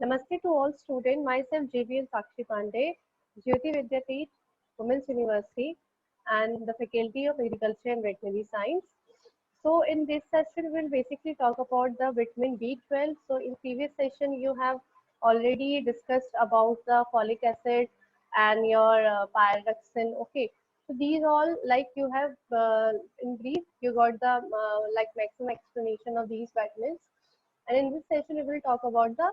Namaste to all students. Myself JVL Sakshi Pandey, Jyoti Vidyapeeth, Women's University, and the Faculty of Agriculture and Veterinary Science. So in this session, we'll basically talk about the vitamin B12. So in previous session, you have already discussed about the folic acid and your pyridoxine. Okay, so these all like you have in brief, you got the like maximum explanation of these vitamins. And in this session, we will talk about the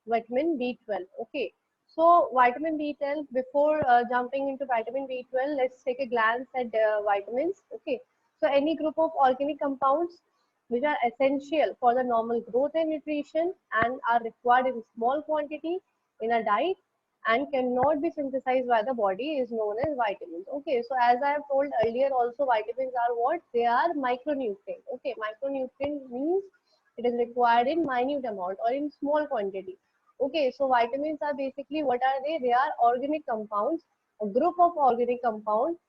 vitamin B12. Okay, so vitamin B12. Before jumping into vitamin B12, let's take a glance at vitamins. Okay, so any group of organic compounds which are essential for the normal growth and nutrition and are required in small quantity in a diet and cannot be synthesized by the body is known as vitamins. Okay, so as I have told earlier, also vitamins are what? They are micronutrient. Okay, micronutrient means it is required in minute amount or in small quantity. Okay, so vitamins are basically what are they? They are organic compounds, a group of organic compounds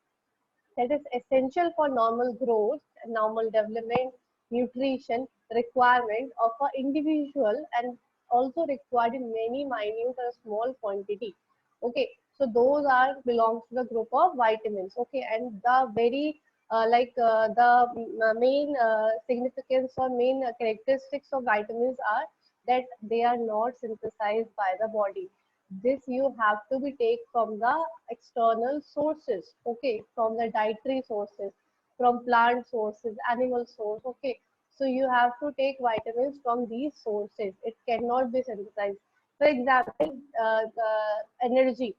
that is essential for normal growth, normal development, nutrition requirement of an individual and also required in many minute or small quantity. Okay, so those are belongs to the group of vitamins. Okay, and the very the main significance or main characteristics of vitamins are that they are not synthesized by the body. This you have to be take from the external sources. Okay, from the dietary sources, from plant sources, animal source. Okay, so you have to take vitamins from these sources. It cannot be synthesized. For example, the energy.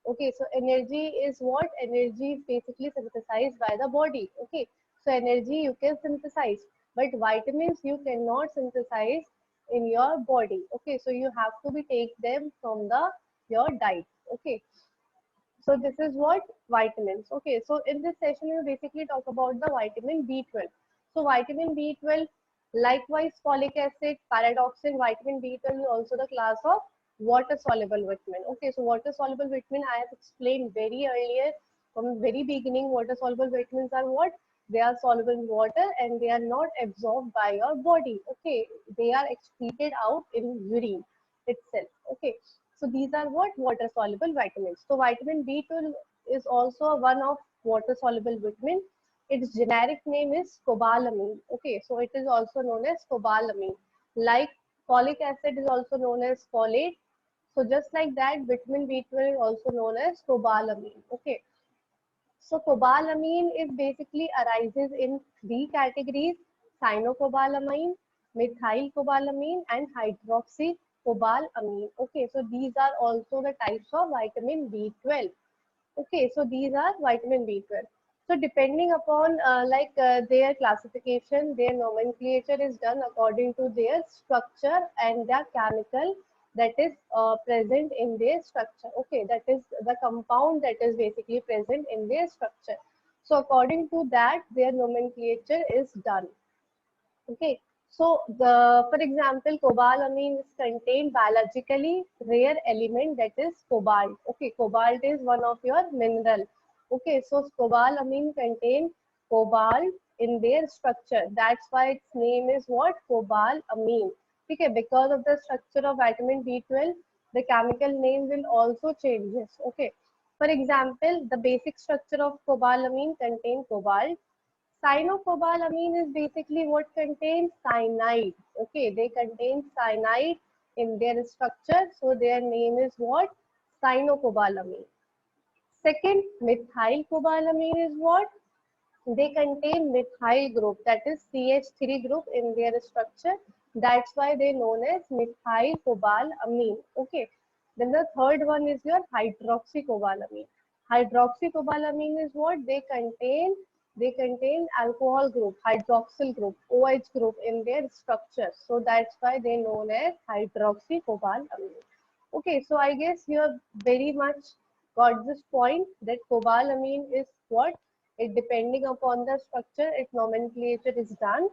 Okay, so energy is what? Energy is basically synthesized by the body. Okay, so energy you can synthesize, but vitamins you cannot synthesize in your body. Okay, so you have to be take them from the your diet. Okay, so this is what vitamins. Okay, so in this session we will basically talk about the vitamin B12. So vitamin B12, likewise folic acid, pyridoxine, vitamin B12 is also the class of water soluble vitamin. Okay, so water soluble vitamin I have explained very earlier from the very beginning. Water soluble vitamins are what? They are soluble in water and they are not absorbed by your body. Okay, they are excreted out in urine itself. Okay, so these are what? Water soluble vitamins. So vitamin B12 is also one of water soluble vitamin. Its generic name is cobalamin. Okay, so it is also known as cobalamin. Like folic acid is also known as folate. So just like that, vitamin B12 is also known as cobalamin. Okay, so cobalamin is basically arises in three categories: cyanocobalamin, methylcobalamin, and hydroxycobalamin. Okay, so these are also the types of vitamin B12. Okay, so these are vitamin B12. So depending upon their classification, their nomenclature is done according to their structure and their chemical that is present in their structure. Okay, that is the compound that is basically present in their structure. So according to that, their nomenclature is done. Okay, so for example, cobalamin is contained biologically rare element that is cobalt. Okay, cobalt is one of your mineral. Okay, so cobalamin contain cobalt in their structure. That's why its name is what? Cobalamin. Okay, because of the structure of vitamin B12, the chemical name will also changes. Okay, for example, the basic structure of cobalamin contain cobalt. Cyanocobalamin is basically what contains cyanide. Okay, they contain cyanide in their structure, so their name is what? Cyanocobalamin. Second, methylcobalamin is what? They contain methyl group, that is CH3 group in their structure. That's why they known as methylcobalamin. Okay. Then the third one is your hydroxycobalamin. Hydroxycobalamin is what? They contain alcohol group, hydroxyl group, OH group in their structure. So that's why they known as hydroxycobalamin. Okay, so I guess you have very much got this point that cobalamin is what? It depending upon the structure, its nomenclature is done.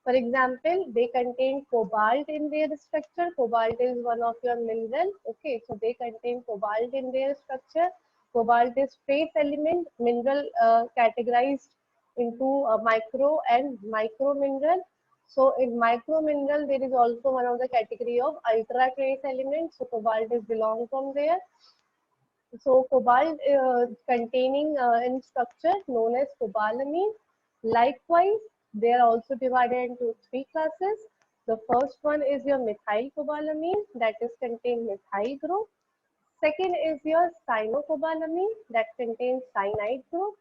For example, they contain cobalt in their structure. Cobalt is one of your mineral. Okay, so they contain cobalt in their structure. Cobalt is trace element, mineral categorized into a micro and micro mineral. So in micro mineral, there is also one of the category of ultra trace elements. So cobalt is belong from there. So cobalt containing in structure known as cobalamin. Likewise, they are also divided into three classes. The first one is your methyl cobalamin, that is contain methyl group. Second is your cyanocobalamin, that contains cyanide group.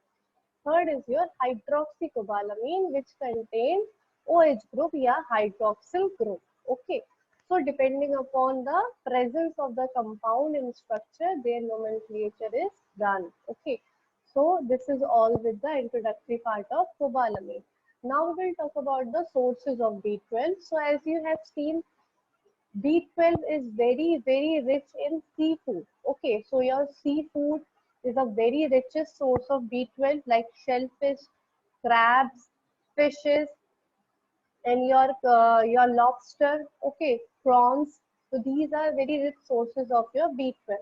Third is your hydroxycobalamin, which contains OH group या hydroxyl group. Okay. So depending upon the presence of the compound in structure, their nomenclature is done. Okay. So this is all with the introductory part of cobalamin. Now we will talk about the sources of B12. So as you have seen, B12 is very rich in seafood. Okay, so your seafood is a very richest source of B12 like shellfish, crabs, fishes, and your lobster. Okay, prawns. So these are very rich sources of your B12.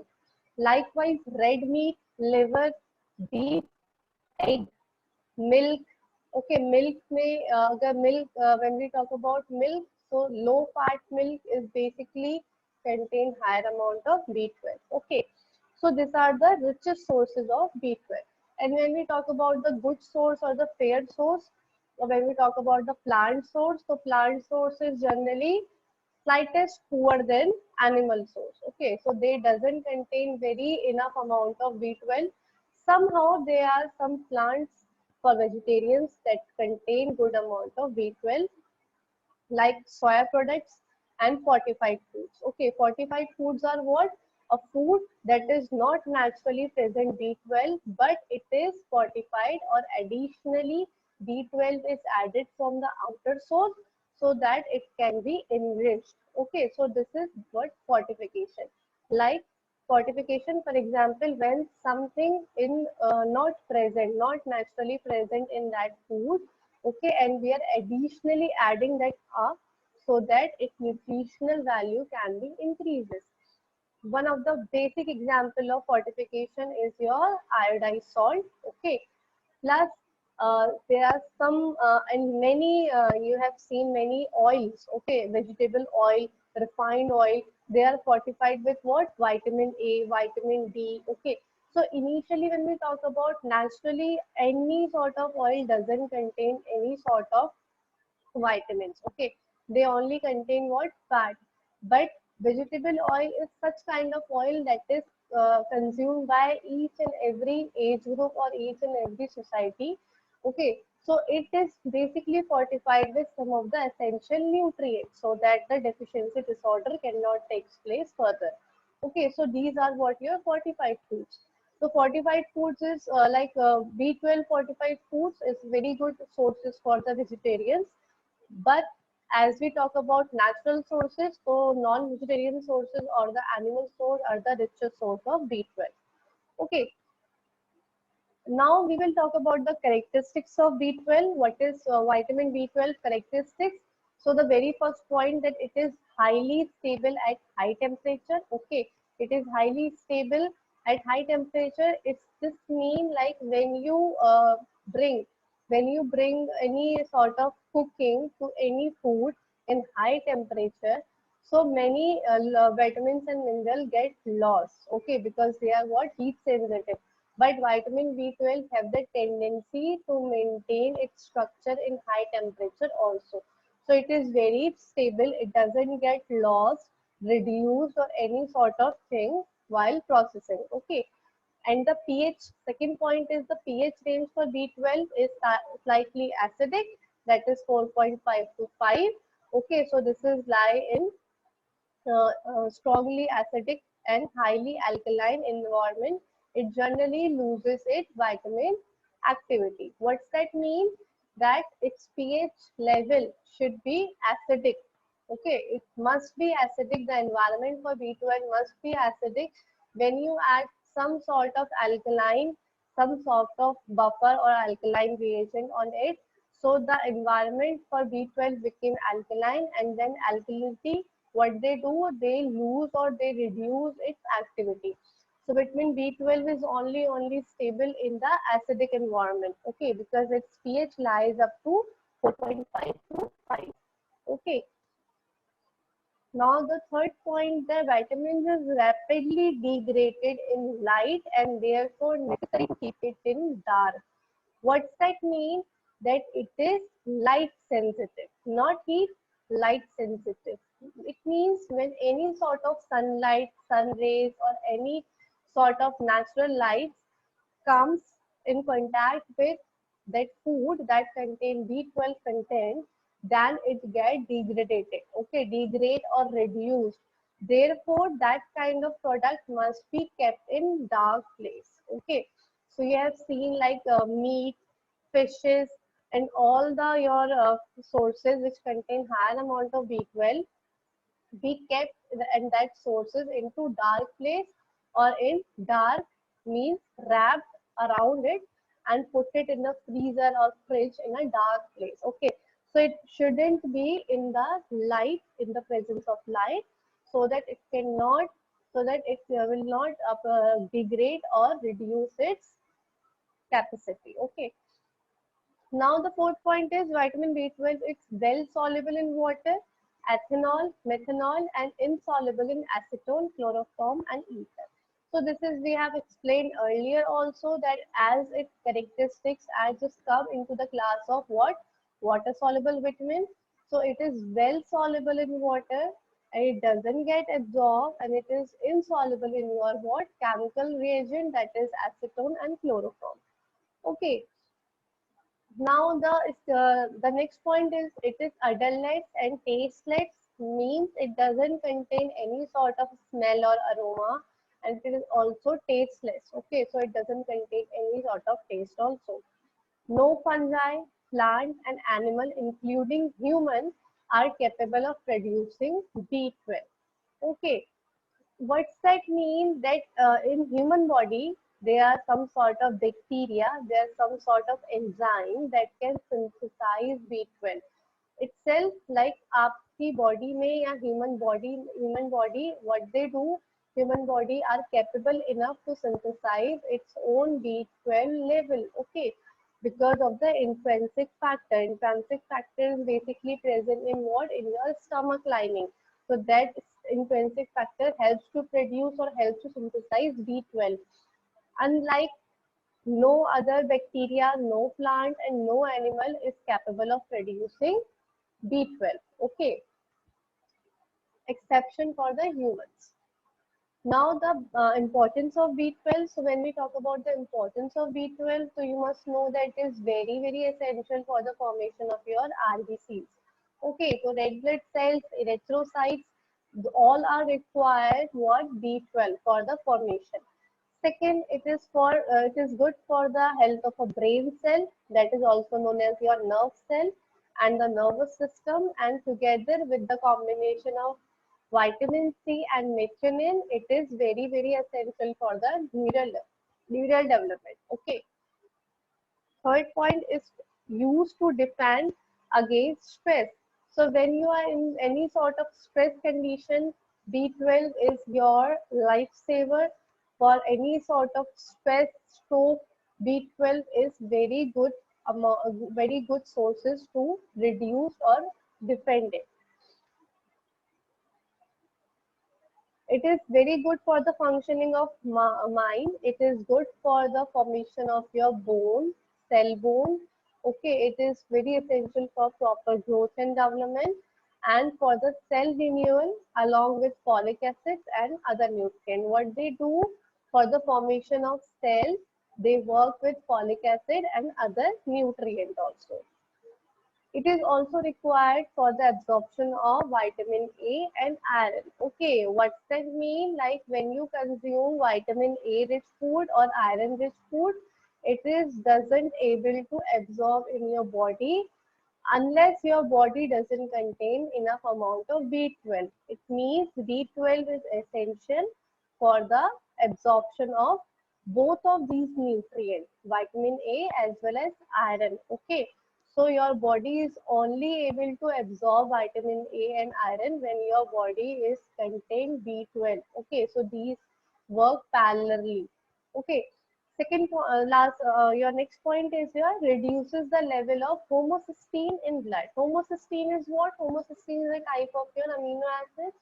Likewise, red meat, liver, beef, egg, milk. Okay, milk में अगर milk when we talk about milk, so low fat milk is basically contain higher amount of B12. Okay, so these are the richest sources of B12. And when we talk about the good source or the fair source, or when we talk about the plant source, so plant source is generally slightest poor than animal source. Okay, so they doesn't contain very enough amount of B12. Somehow there are some plants for vegetarians that contain good amount of B12 like soya products and fortified foods. Okay, fortified foods are what? A food that is not naturally present B12 but it is fortified or additionally B12 is added from the outer source so that it can be enriched. Okay, so this is what fortification. Like fortification, for example, when something in not present, not naturally present in that food, okay, and we are additionally adding that up so that its nutritional value can be increases. One of the basic example of fortification is your iodized salt. Okay, plus there are some and many you have seen many oils. Okay, vegetable oil, refined oil, they are fortified with what? Vitamin A, vitamin D. Okay, so initially when we talk about naturally any sort of oil doesn't contain any sort of vitamins. Okay, they only contain what? Fat. But vegetable oil is such kind of oil that is consumed by each and every age group or each and every society. Okay, so it is basically fortified with some of the essential nutrients so that the deficiency disorder cannot take place further. Okay, so these are what your fortified foods. So fortified foods is B12 fortified foods is very good sources for the vegetarians. But as we talk about natural sources, so non-vegetarian sources or the animal source are the richest source of B12. Okay, now we will talk about the characteristics of B12. What is vitamin B12 characteristics? So the very first point that it is highly stable at high temperature. Okay, it is highly stable at high temperature. It's this mean like bring when you bring any sort of cooking to any food in high temperature, so many vitamins and minerals get lost. Okay, because they are what? Heat sensitive, but vitamin B12 have the tendency to maintain its structure in high temperature also. So it is very stable. It doesn't get lost, reduced or any sort of thing while processing. Okay. And the pH, second point is the pH range for B12 is slightly acidic, that is 4.5 to 5. Okay, so this is lie in strongly acidic and highly alkaline environment, it generally loses its vitamin activity. What's that mean? That its pH level should be acidic. Okay, it must be acidic. The environment for B12 must be acidic. When you add some sort of alkaline, some sort of buffer or alkaline reagent on it, so the environment for B12 became alkaline, and then alkalinity, what they do, they lose or they reduce its activity. So vitamin B12 is only stable in the acidic environment. Okay, because its pH lies up to 4.5 to 5. Okay. Now the third point, the vitamins is rapidly degraded in light and therefore necessary to keep it in dark. What's that mean? That it is light sensitive, not heat, light sensitive. It means when any sort of sunlight, sun rays or any sort of natural light comes in contact with that food that contain B12 content, then it get degraded, okay, degrade or reduced. Therefore, that kind of product must be kept in dark place, okay. So you have seen like meat, fishes, and all the your sources which contain higher amount of B12 be kept and that sources into dark place or in dark means wrapped around it and put it in the freezer or fridge in a dark place. Okay, so it shouldn't be in the light, in the presence of light, so that it cannot, so that it will not degrade or reduce its capacity. Okay, now the fourth point is vitamin B12. It's well soluble in water, ethanol, methanol, and insoluble in acetone, chloroform, and ether. So this is we have explained earlier also that as its characteristics as just come into the class of what? Water soluble vitamin. So it is well soluble in water and it doesn't get absorbed and it is insoluble in your what? Chemical reagent, that is acetone and chloroform. Okay, now the next point is it is odorless and tasteless, means it doesn't contain any sort of smell or aroma, and it is also tasteless. Okay, so it doesn't contain any sort of taste also. No fungi, plant and animal including human are capable of producing B12. Okay, what's that mean? That in human body there are some sort of bacteria, there are some sort of enzyme that can synthesize B12 itself. Like आपकी body में या human body what they do, human body are capable enough to synthesize its own B12 level. Okay, because of the intrinsic factor. Intrinsic factor is basically present in what? In your stomach lining. So that intrinsic factor helps to produce or helps to synthesize B12. Unlike no other bacteria, no plant and no animal is capable of producing B12. Okay, exception for the humans. Now the importance of B12. So when we talk about the importance of B12, so you must know that it is very, very essential for the formation of your RBCs. Okay, so red blood cells, erythrocytes, all are required what? B12 for the formation. Second, it is good for the health of a brain cell, that is also known as your nerve cell and the nervous system, and together with the combination of vitamin C and methionine, it is very, very essential for the neural development. Okay. Third point is used to defend against stress. So when you are in any sort of stress condition, B12 is your lifesaver. For any sort of stress, stroke, B12 is very good sources to reduce or defend it. It is very good for the functioning of mind. It is good for the formation of your bone, cell bone. Okay, it is very essential for proper growth and development and for the cell renewal along with folic acid and other nutrients. What they do for the formation of cells, they work with folic acid and other nutrients also. It is also required for the absorption of vitamin A and iron. Okay, what's that mean? Like when you consume vitamin A rich food or iron rich food, it is doesn't able to absorb in your body unless your body doesn't contain enough amount of B12. It means B12 is essential for the absorption of both of these nutrients, vitamin A as well as iron. Okay, so your body is only able to absorb vitamin A and iron when your body is contain B12. Okay, so these work parallelly. Okay, Your next point is your reduces the level of homocysteine in blood. Homocysteine is what? Homocysteine is a type of your amino acid.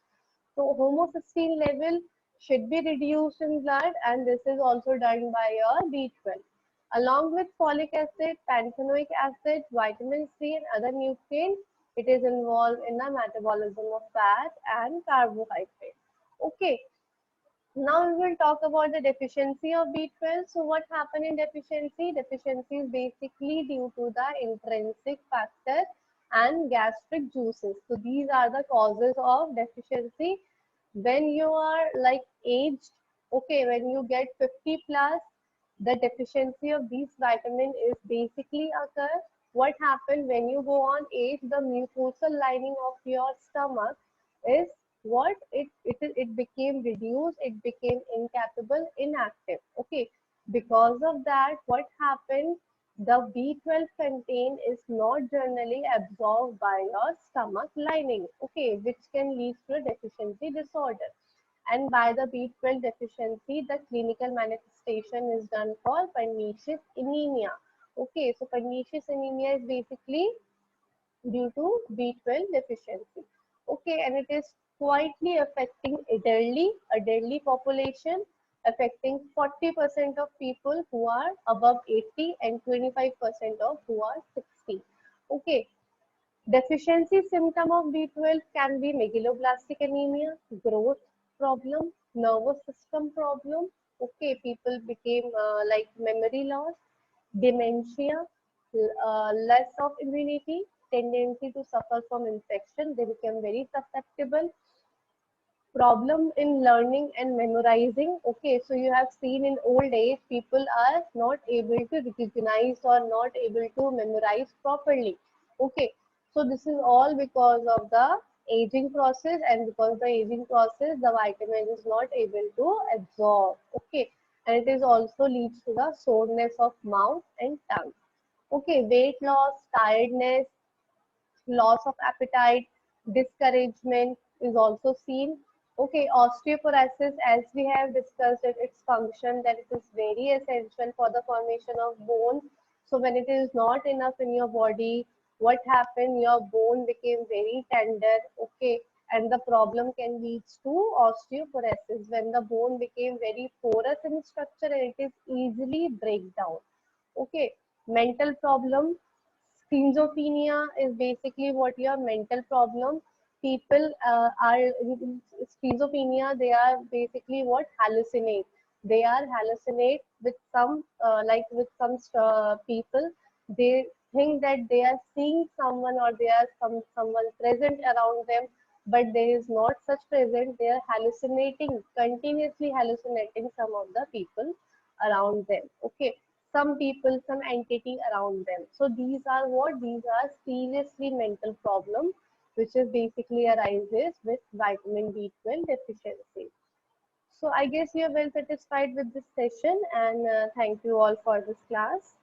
So homocysteine level should be reduced in blood, and this is also done by your B12. Along with folic acid, pantothenic acid, vitamin C, and other nutrients, it is involved in the metabolism of fat and carbohydrate. Okay, now we will talk about the deficiency of B12. So what happened in deficiency? Deficiency is basically due to the intrinsic factor and gastric juices. So these are the causes of deficiency. When you are like aged, okay, when you get 50 plus, the deficiency of these vitamins is basically occur. What happened when you go on age? The mucosal lining of your stomach is what it became reduced, it became incapable, inactive. Okay, because of that, what happened? The B12 content is not generally absorbed by your stomach lining, okay, which can lead to a deficiency disorder. And by the B12 deficiency, the clinical manifestation is done for pernicious anemia. Okay, so pernicious anemia is basically due to B12 deficiency. Okay, and it is quietly affecting elderly population, affecting 40% of people who are above 80 and 25% of who are 60. Okay, deficiency symptom of B12 can be megaloblastic anemia, growth problem, nervous system problem. Okay, people became like memory loss, dementia, less of immunity, tendency to suffer from infection. They become very susceptible. Problem in learning and memorizing. Okay, so you have seen in old age, people are not able to recognize or not able to memorize properly. Okay, so this is all because of the aging process, and because the aging process, the vitamin is not able to absorb. Okay, and it is also leads to the soreness of mouth and tongue. Okay, weight loss, tiredness, loss of appetite, discouragement is also seen. Okay, osteoporosis, as we have discussed it, its function that it is very essential for the formation of bone. So when it is not enough in your body, what happened? Your bone became very tender. Okay, and the problem can lead to osteoporosis when the bone became very porous in structure and it is easily break down. Okay, mental problem. Schizophrenia is basically what your mental problem. People are in schizophrenia. They are basically what hallucinate. They are hallucinate with some like with some people. They think that they are seeing someone or they are someone present around them, but there is not such present. They are hallucinating, continuously hallucinating some of the people around them. Okay, some people, some entity around them. So these are what? These are seriously mental problem, which is basically arises with vitamin B12 deficiency. So I guess you are well satisfied with this session, and thank you all for this class.